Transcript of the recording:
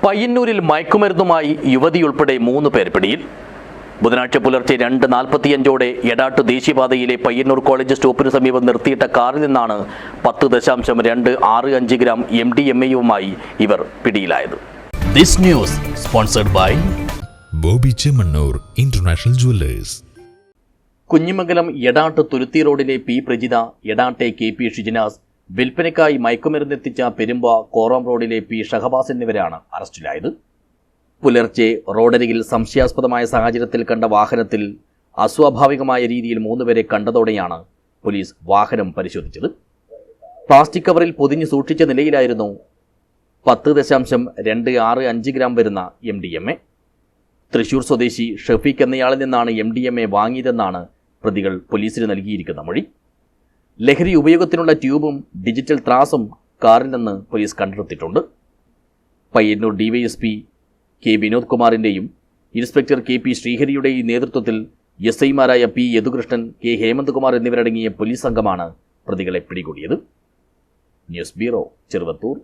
പയ്യന്നൂരിൽ മയക്കുമരുന്നുമായി യുവതിയുൾപ്പെടെ 3 പേർ പിടിയിൽ. ബുധനാഴ്ച പുലർച്ചെ 2:45 എടാട്ട് ദേശീയപാതയിലെ പയ്യന്നൂർ കോളേജ് സ്റ്റോപ്പിന് സമീപം നിർത്തിയിട്ട കാറിൽ നിന്നാണ് 10.265 ഗ്രാം MDMA-യുമായി ഇവർ പിടിയിലായത്. This news sponsored by Boby Chemmanur international jewellers. Kunhimangalam Edat Thuruthi റോഡിലെ പി പ്രജിത, എടാട്ടെ KP ഷിജിനാസ്, വിൽപ്പനയ്ക്കായി മയക്കുമരുന്നെത്തിച്ച പെരുമ്പ കോറം റോഡിലെ പി ഷഹബാസ് എന്നിവരാണ് അറസ്റ്റിലായത്. പുലർച്ചെ റോഡരികിൽ സംശയാസ്പദമായ സാഹചര്യത്തിൽ കണ്ട വാഹനത്തിൽ അസ്വാഭാവികമായ രീതിയിൽ 3 പേരെ കണ്ടതോടെയാണ് പോലീസ് വാഹനം പരിശോധിച്ചത്. പ്ലാസ്റ്റിക് കവറിൽ പൊതിഞ്ഞു സൂക്ഷിച്ച നിലയിലായിരുന്നു 10.265 ഗ്രാം വരുന്ന MDMA. തൃശൂർ സ്വദേശി ഷഫീഖ് എന്നയാളിൽ നിന്നാണ് MDMA വാങ്ങിയതെന്നാണ് പ്രതികൾ പോലീസിന് നൽകിയിരിക്കുന്ന മൊഴി. ലഹരി ഉപയോഗത്തിനുള്ള ട്യൂബും ഡിജിറ്റൽ ത്രാസും കാറിൽ നിന്ന് പോലീസ് കണ്ടെടുത്തിട്ടുണ്ട്. പയ്യന്നൂർ DYSP K വിനോദ് കുമാറിൻ്റെയും ഇൻസ്പെക്ടർ KP ശ്രീഹരിയുടെയും നേതൃത്വത്തിൽ SI-മാരായ P യദുകൃഷ്ണൻ, K ഹേമന്ത് കുമാർ എന്നിവരടങ്ങിയ പോലീസ് സംഘമാണ് പ്രതികളെ പിടികൂടിയത്. News bureau, Cheruvathur.